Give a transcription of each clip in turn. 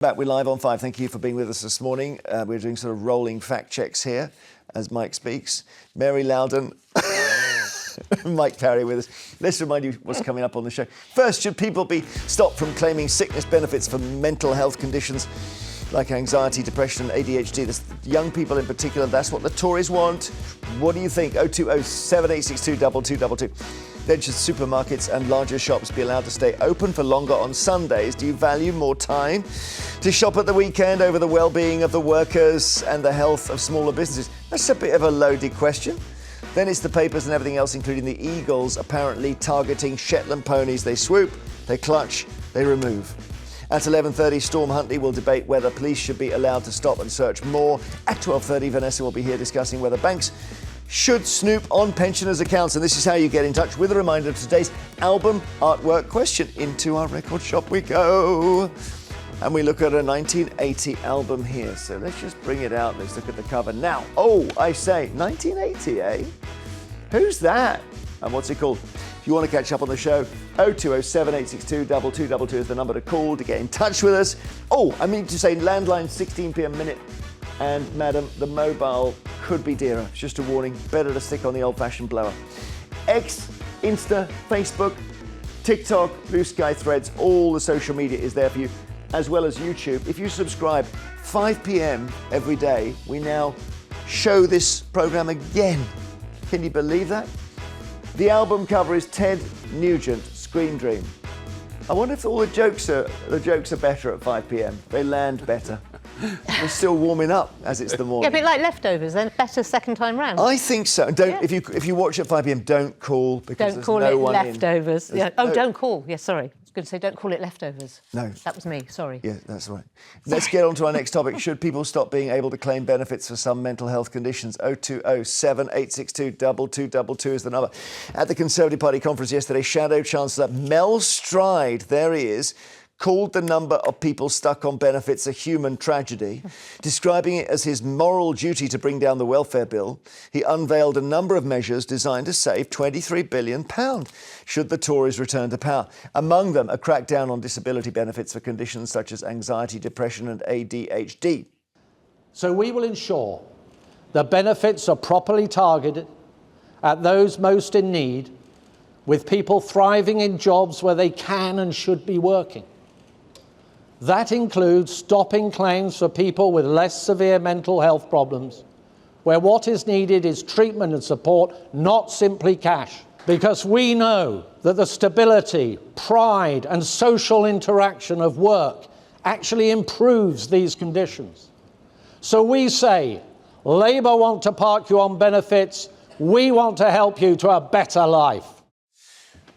Back, we're live on 5. Thank you for being with us this morning. We're doing sort of rolling fact checks here as Mike speaks. Mary Loudon, Mike Parry with us. Let's remind you what's coming up on the show. First, should people be stopped from claiming sickness benefits for mental health conditions like anxiety, depression, ADHD? The young people in particular, that's what the Tories want. What do you think? 020 7862 2222. Then should supermarkets and larger shops be allowed to stay open for longer on Sundays? Do you value more time to shop at the weekend over the well-being of the workers and the health of smaller businesses? That's a bit of a loaded question. Then it's the papers and everything else, including the Eagles apparently targeting Shetland ponies. They swoop, they clutch, they remove. At 11:30, Storm Huntley will debate whether police should be allowed to stop and search more. At 12:30, Vanessa will be here discussing whether banks should snoop on pensioners' accounts. And this is how you get in touch with a reminder of today's album artwork question. Into our record shop we go. And we look at a 1980 album here. So let's just bring it out. Let's look at the cover now. Oh, I say, 1980, eh? Who's that? And what's it called? If you want to catch up on the show, 020 7862 2222 is the number to call to get in touch with us. Oh, I mean to say landline 16p a minute. And madam, the mobile could be dearer. It's just a warning. Better to stick on the old-fashioned blower. X, Insta, Facebook, TikTok, Blue Sky Threads, all the social media is there for you, as well as YouTube. If you subscribe 5 p.m. every day, we now show this program again. Can you believe that? The album cover is Ted Nugent, Screen Dream. I wonder if all the jokes are better at 5 p.m. They land better. We're still warming up as it's the morning. Yeah, a bit like Leftovers, then better second time round. I think so. Don't if you watch at 5 p.m. Don't call because don't call no it one Leftovers. Yeah. Oh, no... don't call. Yeah, sorry. I was going to say don't call it Leftovers. No, that was me. Sorry. Yeah, that's right. Let's get on to our next topic. Should people stop being able to claim benefits for some mental health conditions? 020 7862 2222 is the number. At the Conservative Party conference yesterday, Shadow Chancellor Mel Stride, there he is, called the number of people stuck on benefits a human tragedy, describing it as his moral duty to bring down the welfare bill. He unveiled a number of measures designed to save £23 billion should the Tories return to power. Among them, a crackdown on disability benefits for conditions such as anxiety, depression and ADHD. So we will ensure the benefits are properly targeted at those most in need, with people thriving in jobs where they can and should be working. That includes stopping claims for people with less severe mental health problems, where what is needed is treatment and support, not simply cash. Because we know that the stability, pride and social interaction of work actually improves these conditions. So we say, Labour want to park you on benefits, we want to help you to a better life.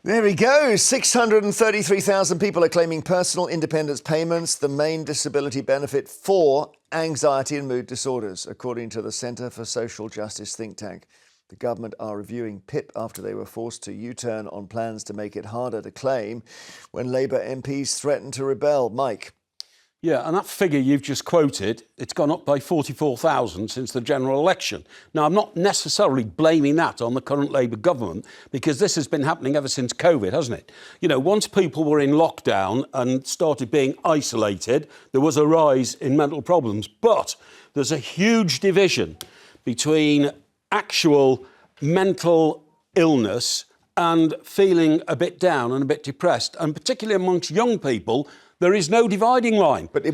There we go. 633,000 people are claiming personal independence payments, the main disability benefit for anxiety and mood disorders, according to the Centre for Social Justice think tank. The government are reviewing PIP after they were forced to U-turn on plans to make it harder to claim when Labour MPs threatened to rebel. Mike. Yeah, and that figure you've just quoted, it's gone up by 44,000 since the general election. Now, I'm not necessarily blaming that on the current Labour government, because this has been happening ever since COVID, hasn't it? You know, once people were in lockdown and started being isolated, there was a rise in mental problems. But there's a huge division between actual mental illness and feeling a bit down and a bit depressed, and particularly amongst young people, there is no dividing line. But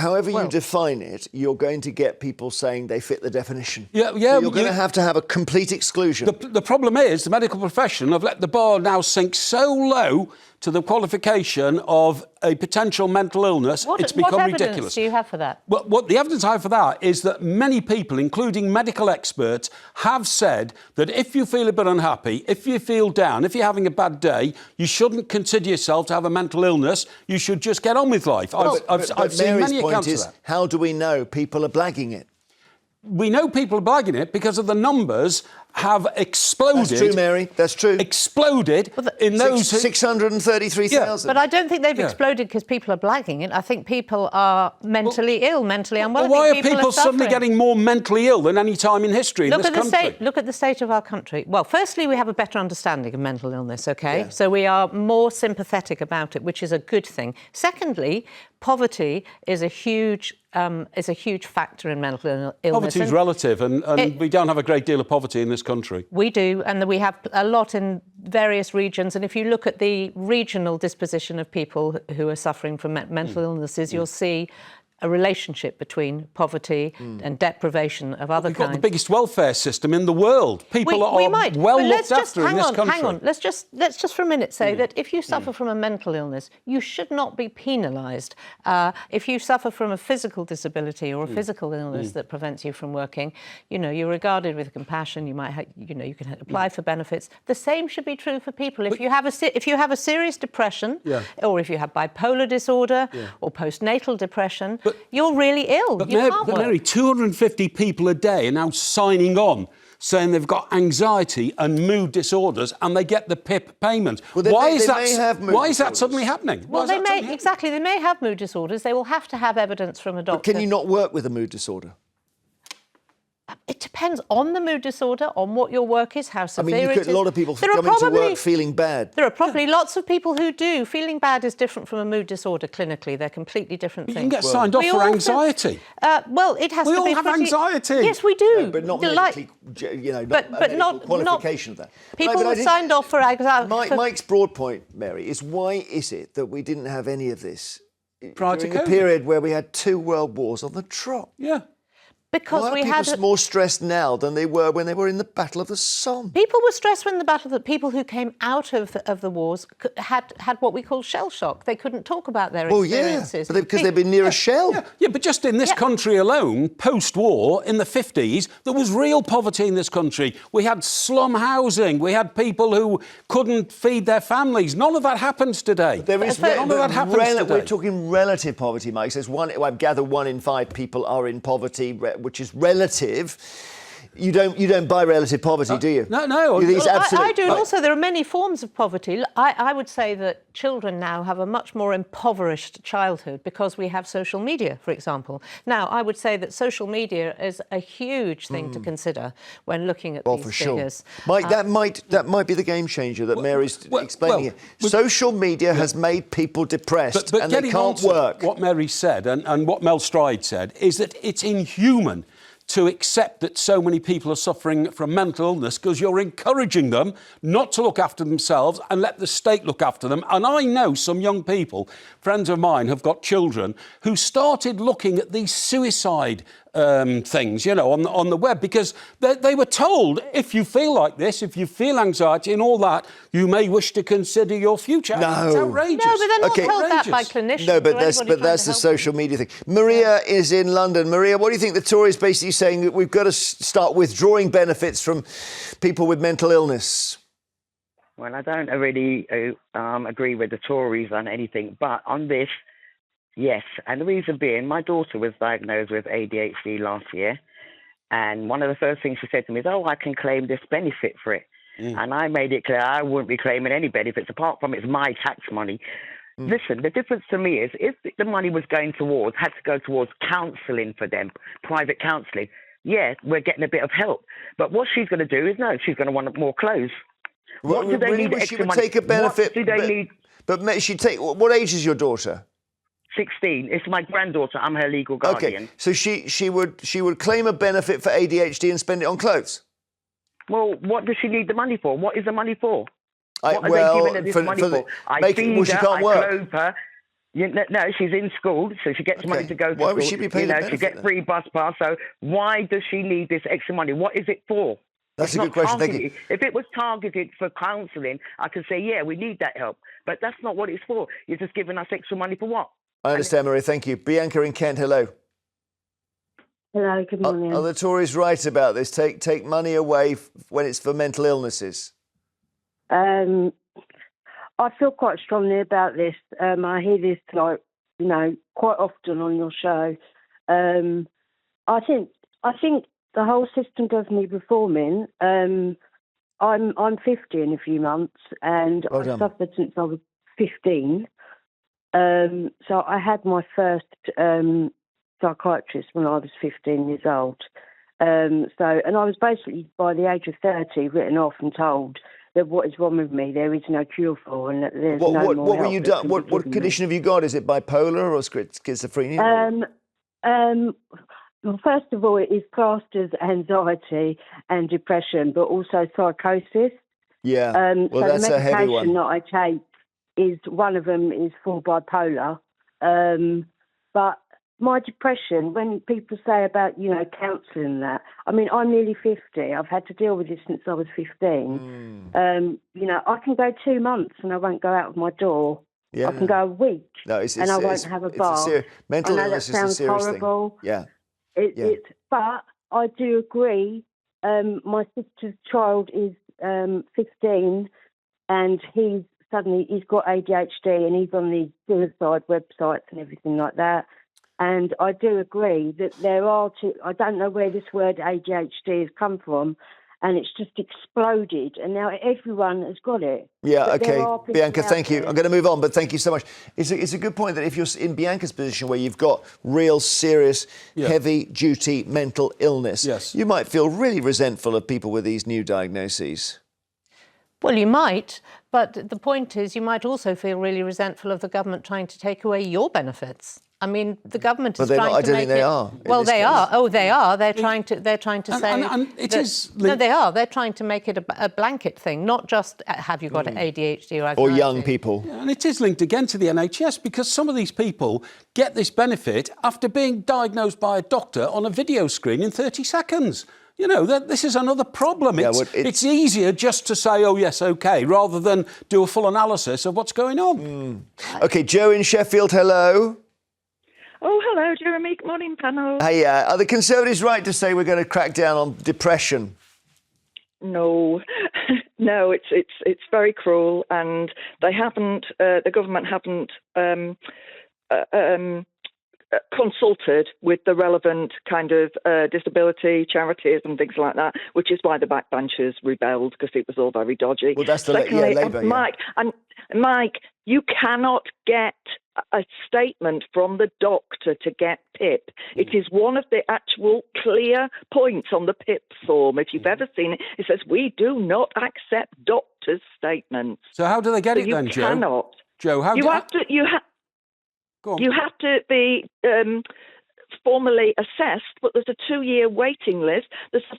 however you define it, you're going to get people saying they fit the definition. Yeah. So you're going to have a complete exclusion. The problem is the medical profession have let the bar now sink so low to the qualification of a potential mental illness, it's become ridiculous. What evidence do you have for that? Well, what the evidence I have for that is that many people, including medical experts, have said that if you feel a bit unhappy, if you feel down, if you're having a bad day, you shouldn't consider yourself to have a mental illness. You should just get on with life. I've seen many accounts of that. How do we know people are blagging it? We know people are blagging it because of the numbers have exploded. That's true, Mary. That's true. Exploded in those 633,000. But I don't think they've exploded because people are blagging it. I think people are mentally ill, mentally unwell. Why are people people suddenly getting more mentally ill than any time in history in this country? Look at the state of our country. Well, firstly, we have a better understanding of mental illness, OK? Yeah. So we are more sympathetic about it, which is a good thing. Secondly, poverty is a huge factor in mental illness. Poverty is relative, and we don't have a great deal of poverty in this country. We do, and we have a lot in various regions. And if you look at the regional disposition of people who are suffering from mental illnesses, you'll see a relationship between poverty and deprivation of other kinds. We've got the biggest welfare system in the world. People are well looked after in this country. Hang on. Let's just for a minute say that if you suffer from a mental illness, you should not be penalised. If you suffer from a physical disability or a physical illness that prevents you from working, you're regarded with compassion. You might, you can apply for benefits. The same should be true for people. If you have a serious depression, or if you have bipolar disorder or postnatal depression. You're really ill. But, you can't work. Mary, 250 people a day are now signing on saying they've got anxiety and mood disorders and they get the PIP payment. Well, why is that suddenly happening? Well, they may have mood disorders. They will have to have evidence from a doctor. But can you not work with a mood disorder? It depends on the mood disorder, on what your work is, how severe it is. A lot of people come into work feeling bad. There are probably lots of people who do. Feeling bad is different from a mood disorder clinically. They're completely different things. You can get signed off for anxiety. Well, it has to be. We all have anxiety. Yes, we do. No, but not medically, not qualification of that. People are signed off for anxiety. Mike's broad point, Mary, is why is it that we didn't have any of this during a period where we had 2 world wars on the trot? Because why are people more stressed now than they were when they were in the Battle of the Somme? People were stressed when the people who came out of the wars had what we call shell shock. They couldn't talk about their experiences. But because they've been near a shell. Yeah, but just in this country alone, post-war, in the 50s, there was real poverty in this country. We had slum housing. We had people who couldn't feed their families. None of that happens today. None of that happens today. We're talking relative poverty, Mike. Says I gather 1 in 5 people are in poverty, which is relative. You don't buy relative poverty, do you? No. I do. And also, there are many forms of poverty. I would say that children now have a much more impoverished childhood because we have social media, for example. Now, I would say that social media is a huge thing to consider when looking at these figures. Sure. Mike, that might be the game changer that Mary's explaining here. Social media has made people depressed and they can't work. What Mary said and what Mel Stride said is that it's inhuman to accept that so many people are suffering from mental illness because you're encouraging them not to look after themselves and let the state look after them. And I know some young people, friends of mine, have got children who started looking at these suicide things, on the web because they were told, if you feel like this, if you feel anxiety and all that, you may wish to consider your future. No. It's outrageous. No, but they're not told that by clinicians. No, but that's the social media thing. Maria is in London. Maria, what do you think the Tories basically saying that we've got to start withdrawing benefits from people with mental illness? Well, I don't really agree with the Tories on anything, but on this, yes. And the reason being, my daughter was diagnosed with ADHD last year, and one of the first things she said to me is, I can claim this benefit for it. And I made it clear I wouldn't be claiming any benefits apart from it's my tax money. Listen, the difference to me is if the money was had to go towards counselling for them, private counselling, we're getting a bit of help. But what she's going to do is, she's going to want more clothes. What do they need extra money? Take a benefit. What do they need? But what age is your daughter? 16. It's my granddaughter. I'm her legal guardian. Okay, so she would claim a benefit for ADHD and spend it on clothes. Well, what does she need the money for? What is the money for? What are they giving her this money for? I feed her, I clothe her. No, she's in school, so she gets money to go to school. Why would she be paid a benefit? She gets free bus pass. So why does she need this extra money? What is it for? That's a good question. Thank you. If it was targeted for counselling, I could say, we need that help. But that's not what it's for. You're just giving us extra money for what? I understand, Maria. Thank you. Bianca in Kent, hello. Hello, good morning. Are the Tories right about this? Take money away when it's for mental illnesses? I feel quite strongly about this. I hear this, quite often on your show. I think the whole system does need reforming. I'm 50 in a few months, and Well I've done. suffered since I was 15. So I had my first psychiatrist when I was 15 years old. And I was basically, by the age of 30, written off and told that what is wrong with me there is no cure for, and that there's no more What were help you that done? can be What given me. condition have you got? Is it bipolar or schizophrenia? Well, first of all, it is classed as anxiety and depression, but also psychosis. Yeah. Well, So that's the a heavy one. medication that I take is one of them is for bipolar. But my depression, when people say about, counselling that, I mean, I'm nearly 50. I've had to deal with this since I was 15. I can go 2 months and I won't go out of my door. Yeah. I can go a week and I won't have a bath. Mental I know illness that is a sounds serious horrible. thing. Yeah. But I do agree. My sister's child is 15, and he's got ADHD, and he's on the suicide websites and everything like that. And I do agree that there are I don't know where this word ADHD has come from, and it's just exploded, and now everyone has got it. Yeah, But there okay. are people Bianca, out thank you. there. I'm going to move on, but thank you so much. It's a good point that if you're in Bianca's position where you've got real, serious, heavy-duty mental illness, you might feel really resentful of people with these new diagnoses. Well, you might, but the point is you might also feel really resentful of the government trying to take away your benefits. I mean, the government is trying to make it. Well, they are. Oh, they are. They're trying to say. And it is. No, they are. They're trying to make it a blanket thing, not just have you got ADHD or anxiety. Or young people. Yeah, and it is linked again to the NHS because some of these people get this benefit after being diagnosed by a doctor on a video screen in 30 seconds. This is another problem. It's easier just to say, oh, yes, OK, rather than do a full analysis of what's going on. OK, Joe in Sheffield, hello. Oh, hello, Jeremy. Good morning, panel. Hey, are the Conservatives right to say we're going to crack down on depression? No, no, it's very cruel, and they haven't. The government haven't consulted with the relevant kind of disability charities and things like that, which is why the backbenchers rebelled, because it was all very dodgy. Well, that's Secondly, Labour. Mike, you cannot get a statement from the doctor to get PIP. It is one of the actual clear points on the PIP form. If you've ever seen it, it says, we do not accept doctors' statements. So how do they get it then, Joe? You cannot. Joe, how you have to. You have to be formally assessed, but there's a 2-year waiting list.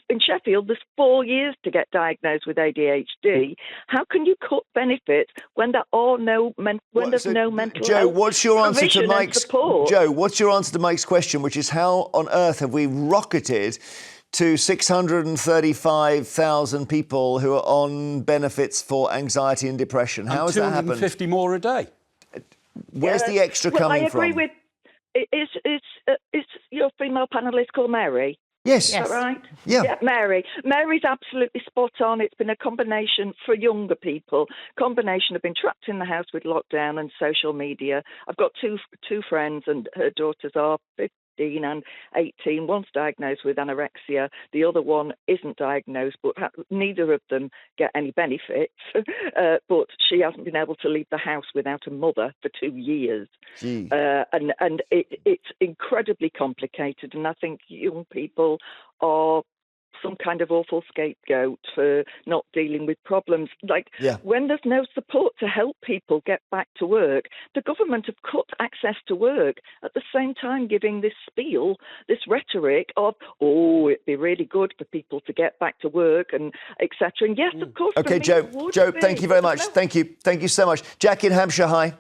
In Sheffield, there's 4 years to get diagnosed with ADHD. How can you cut benefits when there are no there's no mental Joe, health what's your answer to provision and Mike's support? Joe? What's your answer to Mike's question, which is how on earth have we rocketed to 635,000 people who are on benefits for anxiety and depression? How has that happened? 250 more a day. Where's the extra coming from? I agree with. It's your female panellist called Mary. Yes. Is that right? Yeah. Mary. Mary's absolutely spot on. It's been a combination for younger people. Combination of being trapped in the house with lockdown and social media. I've got two friends, and her daughters are 15 and 18. One's diagnosed with anorexia. The other one isn't diagnosed, but neither of them get any benefits. But she hasn't been able to leave the house without a mother for 2 years. And it's incredibly complicated. And I think young people are some kind of awful scapegoat for not dealing with problems. When there's no support to help people get back to work, the government have cut access to work, at the same time giving this spiel, this rhetoric of, it'd be really good for people to get back to work and etc. And yes, of course. Okay, Joe, thank you very much. Thank you so much. Jack in Hampshire, hi.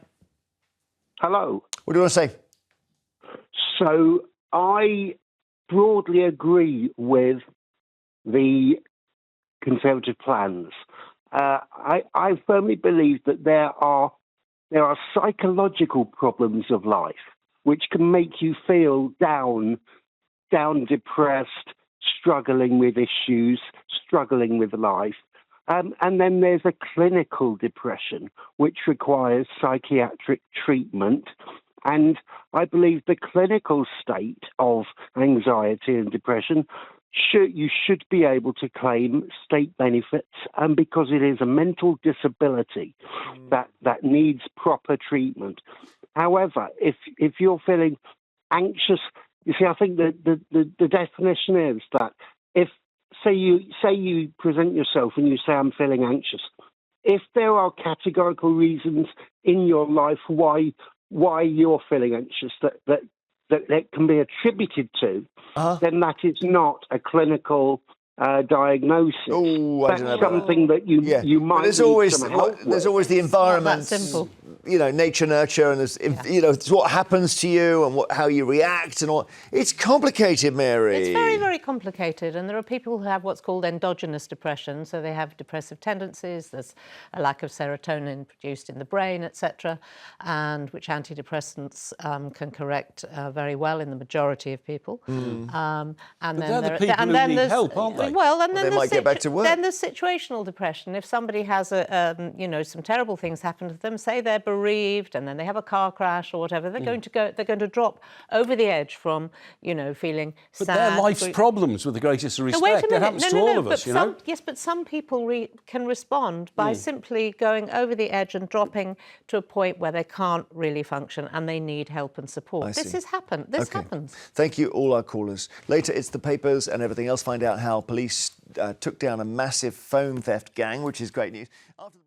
Hello. What do you want to say? So I broadly agree with the Conservative plans. I firmly believe that there are psychological problems of life which can make you feel down, depressed, struggling with issues, struggling with life. And then there's a clinical depression which requires psychiatric treatment. And I believe the clinical state of anxiety and depression you should be able to claim state benefits, and because it is a mental disability that needs proper treatment. However, if you're feeling anxious, you see, I think the definition is that if say you present yourself and you say I'm feeling anxious, if there are categorical reasons in your life why you're feeling anxious that can be attributed to, then that is not a clinical diagnosis. Oh, that's something that you might. But there's need always some help with. there's always the environment, Not that simple. you know, nature, nurture, and there's it's what happens to you and how you react and all. It's complicated, Mary. It's very, very complicated, and there are people who have what's called endogenous depression, so they have depressive tendencies. There's a lack of serotonin produced in the brain, etc., and which antidepressants can correct very well in the majority of people. And But then they're the people who need help, aren't they? Well, and then They might get back to work. Then there's situational depression. If somebody has some terrible things happen to them, say they're bereaved, and then they have a car crash or whatever, they're going to drop over the edge from feeling But sad. they're life's problems, with the greatest respect. Wait a minute. It happens to all of us, but yes, but some people can respond by simply going over the edge and dropping to a point where they can't really function and they need help and support. This happens. Thank you, all our callers. Later, it's the papers and everything else. Find out how police took down a massive phone theft gang, which is great news. After the